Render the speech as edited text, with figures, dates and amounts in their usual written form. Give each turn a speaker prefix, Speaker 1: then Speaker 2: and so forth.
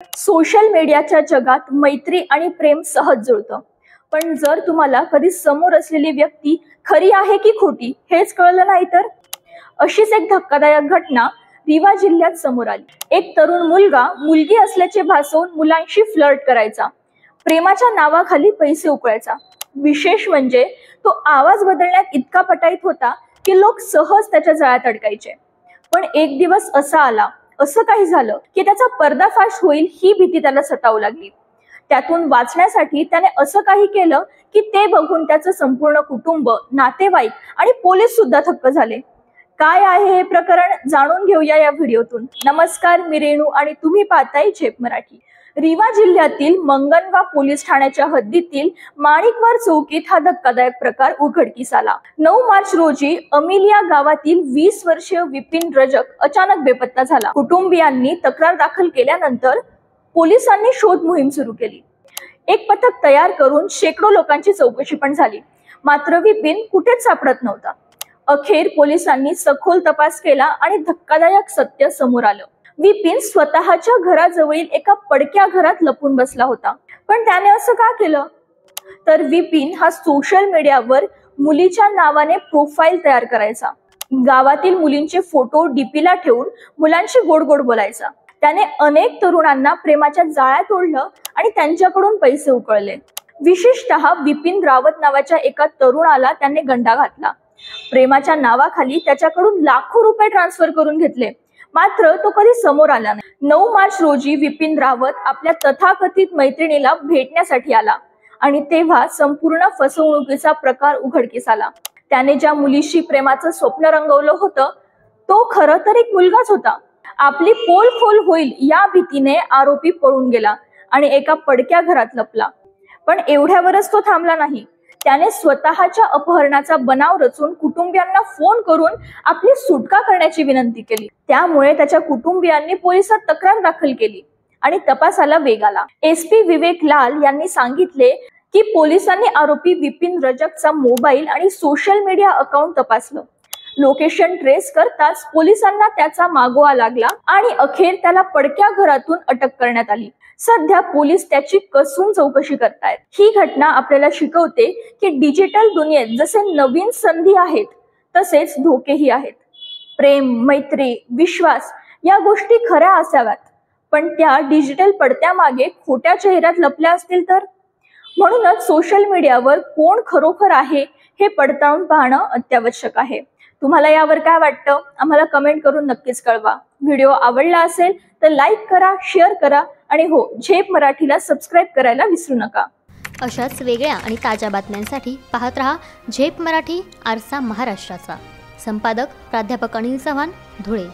Speaker 1: Social मीडियाच्या जगात मैत्री आणि प्रेम सहज जुळतं, पण जर तुम्हाला कधी समोर असलेली व्यक्ती खरी आहे की खोटी हेच कळलं नाही तर अशीच एक धक्कादायक घटना रीवा जिल्ह्यात समोर आली। एक तरुण मुलगा मुलगी असल्याचे भासवून मुलांशी फ्लर्ट करायचा, प्रेमाच्या नावाखाली पैसे उकळायचा। विशेष म्हणजे तो आवाज बदलण्यात इतका पटाईत होता की लोक सहज त्याच्या जाळ्यात अडकायचे। पण एक दिवस असा आला, असं काही झालं की त्याचा पर्दाफाश होईल ही भीती त्याला सतावू लागली। त्यातून वाचण्यासाठी त्याने असं काही केलं की ते बघून त्याचं संपूर्ण कुटुंब, नातेवाईक आणि पोलीस सुद्धा थक्क झाले। काय आहे हे प्रकरण जाणून घेऊया या व्हिडिओतून। नमस्कार, मी रेणू आणि तुम्ही पाहताय झेप मराठी। रीवा जिल्ह्यातील मंगनवा पोलीस ठाण्याच्या हद्दीतील माणिकवार चौकीत हा धक्कादायक प्रकार उघडकीस आला। 9 मार्च रोजी अमिलिया गावातील 20 वर्षीय विपिन रजक अचानक बेपत्ता झाला। कुटुंबियांनी तक्रार दाखल केल्यानंतर पोलिसांनी शोध मोहीम सुरू केली। एक पथक तयार करून शेकडो लोकांची चौकशी पण झाली, मात्र विपिन कुठेच सापडत नव्हता। अखेर पोलिसांनी सखोल तपास केला आणि धक्कादायक सत्य समोर आलं। विपिन स्वतःच्या घराजवळील एका पडक्या घरात लपून बसला होता। पण त्याने असं का केलं? तर विपिन हा सोशल मीडियावर मुलीच्या नावाने प्रोफाईल तयार करायचा। गावातील मुलींचे फोटो डीपीला ठेवून मुलांशी गोड गोड बोलायचा। त्याने अनेक तरुणांना प्रेमाच्या जाळ्यात ओढलं आणि त्यांच्याकडून पैसे उकळले। विशेषतः विपिन रावत नावाच्या एका तरुणाला त्याने गंडा घातला। प्रेमाच्या नावाखाली त्याच्याकडून लाखो रुपये ट्रान्सफर करून घेतले, मात्र तो कधी समोर आला नाही। 9 मार्च रोजी विपिन रावत आपल्या तथाकथित मैत्रिणीला भेटण्यासाठी आला आणि तेव्हा संपूर्ण फसवणुकीचा प्रकार उघडकीस आला। त्याने ज्या मुलीशी प्रेमाचं स्वप्न रंगवलं होतं तो खरं तर एक मुलगाच होता। आपली पोल खोल होईल या भीतीने आरोपी पळून गेला आणि एका पडक्या घरात लपला। पण एवढ्यावरच तो थांबला नाही। त्याने स्वतःच्या अपहरणाचा बनाव रचून कुटुंबियांना फोन करून आपली सुटका करण्याची विनंती केली। त्यामुळे त्याच्या कुटुंबियांनी पोलिसात तक्रार दाखल केली आणि तपासाला वेग आला। SP विवेक लाल यांनी सांगितले की पोलिसांनी आरोपी विपिन रजकचा मोबाईल आणि सोशल मीडिया अकाउंट तपासलं। लोकेशन ट्रेस करताच पोलिसांना त्याचा मागोवा लागला आणि अखेर त्याला पडक्या घरातून अटक करण्यात आली। सध्या पोलीस त्याची कसून चौकशी करतायत। ही घटना आपल्याला शिकवते की डिजिटल दुनियेत जसे नवीन संधी आहेत तसेच धोकेही आहेत। प्रेम, मैत्री, विश्वास या गोष्टी खऱ्या असाव्यात, पण त्या डिजिटल पडद्यामागे खोट्या चेहऱ्यात लपल्या असतील तर? म्हणूनच सोशल मीडियावर कोण खरोखर आहे हे पडताळून पाहणं अत्यावश्यक आहे। तुम्हाला यावर काय वाटतं आम्हाला कमेंट करून नक्कीच कळवा। व्हिडिओ आवडला असेल तर लाईक करा, शेअर करा आणि हो, झेप मराठीला सबस्क्राईब करायला विसरू नका।
Speaker 2: अशाच वेगळ्या आणि ताज्या बातम्यांसाठी पाहत रहा झेप मराठी, आरसा महाराष्ट्राचा। संपादक प्राध्यापक अनिल चव्हाण, धुळे।